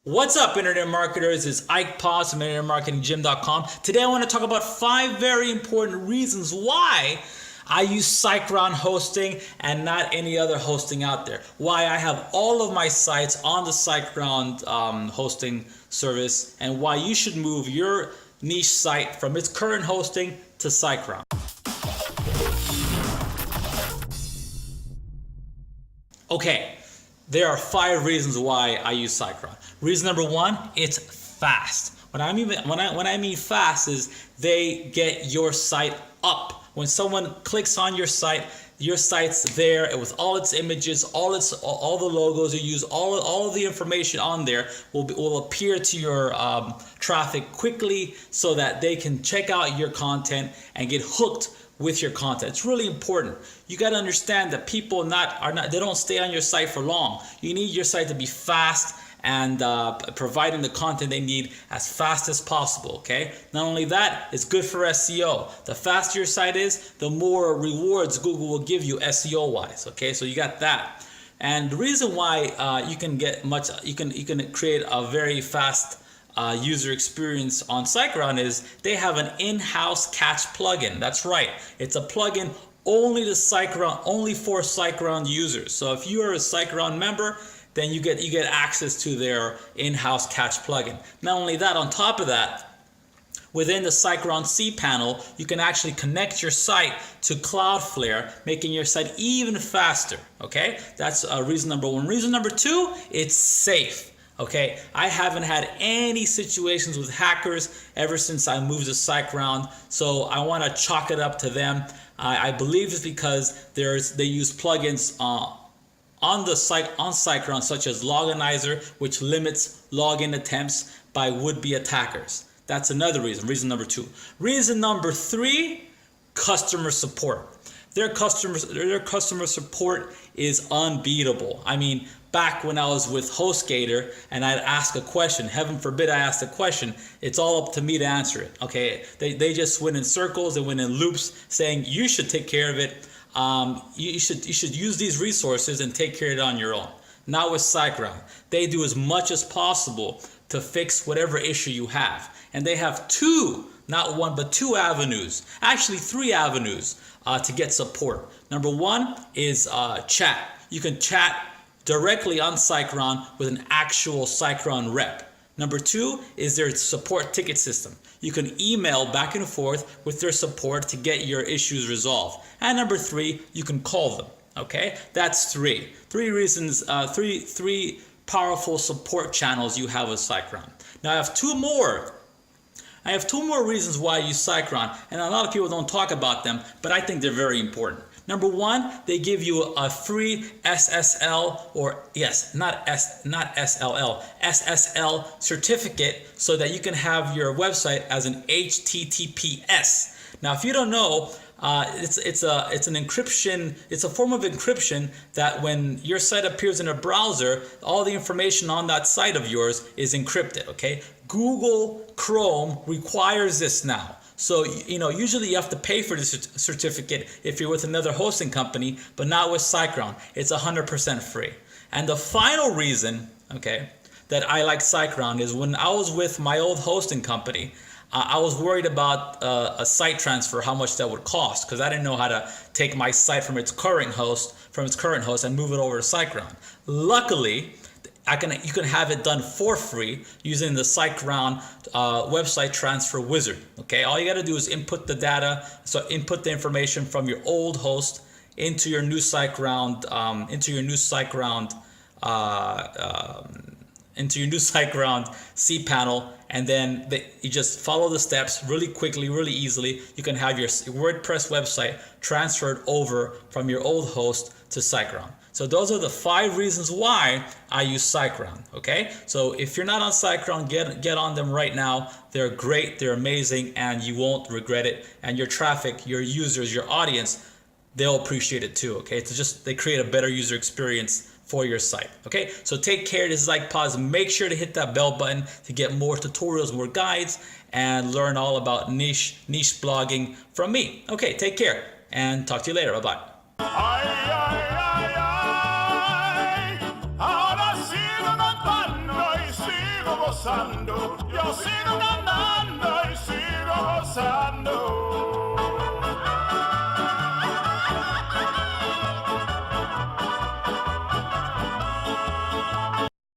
What's up, internet marketers? It's Ike Paz from internetmarketinggym.com. Today I want to talk about 5 very important reasons why I use Siteground hosting and not any other hosting out there. Why I have all of my sites on the Siteground hosting service, and why you should move your niche site from its current hosting to Siteground. Okay, there are 5 reasons why I use Siteground. Reason number 1, it's fast. When I mean fast is they get your site up. When someone clicks on your site's there with all its images, all the logos you use, all of the information on there will appear to your traffic quickly, so that they can check out your content and get hooked with your content. It's really important. You got to understand that people they don't stay on your site for long. You need your site to be fast and providing the content they need as fast as possible. Okay. Not only that, it's good for SEO. The faster your site is, the more rewards Google will give you SEO wise. Okay. So you got that. And the reason why you can create a very fast user experience on Siteground is they have an in-house catch plugin. That's right. It's a plugin only for Siteground users. So if you are a Siteground member, then you get access to their in-house catch plugin. Not only that, on top of that, within the Siteground cPanel, you can actually connect your site to Cloudflare, making your site even faster. Okay, that's reason number 1. Reason number 2, it's safe. Okay, I haven't had any situations with hackers ever since I moved to Siteground, so I want to chalk it up to them. I believe it's because they use plugins on Siteground, such as Loginizer, which limits login attempts by would-be attackers. That's another reason. Reason number 2. Reason number 3, customer support. Their customer support is unbeatable. I mean, back when I was with Hostgator and I'd ask a question, heaven forbid I asked a question, it's all up to me to answer it. Okay, they just went in circles, they went in loops, saying you should take care of it. You should use these resources and take care of it on your own. Not with Siteground. They do as much as possible to fix whatever issue you have, and they have 2, not 1, but 2 avenues, actually 3 avenues to get support. Number 1 is chat. You can chat directly on Siteground with an actual Siteground rep. Number 2 is their support ticket system. You can email back and forth with their support to get your issues resolved. And number 3, you can call them. Okay, that's 3 reasons, 3 powerful support channels you have with Siteground. Now I have 2 more. I have 2 more reasons why I use Siteground, and a lot of people don't talk about them, but I think they're very important. Number 1, they give you a free SSL, or yes, not SLL, SSL certificate, so that you can have your website as an HTTPS. Now, if you don't know, it's an encryption. It's a form of encryption that when your site appears in a browser, all the information on that site of yours is encrypted. Okay, Google Chrome requires this now. So, usually you have to pay for this certificate if you're with another hosting company, but not with Siteground. It's 100% free. And the final reason, okay, that I like Siteground is when I was with my old hosting company, I was worried about a site transfer, how much that would cost, because I didn't know how to take my site from its current host and move it over to Siteground. Luckily, you can have it done for free using the Siteground website transfer wizard. Okay, all you got to do is input the data, so input the information from your old host into your new Siteground, cPanel, and then you just follow the steps really quickly, really easily. You can have your WordPress website transferred over from your old host to Siteground. So those are the 5 reasons why I use Siteground. Okay, so if you're not on Siteground, get on them right now. They're great, they're amazing, and you won't regret it. And your traffic, your users, your audience, they'll appreciate it too. Okay, they create a better user experience for your site. Okay, so take care. This is Ike Paz. Make sure to hit that bell button to get more tutorials, more guides, and learn all about niche blogging from me. Okay, take care and talk to you later. Bye bye. pasando. Yo sigo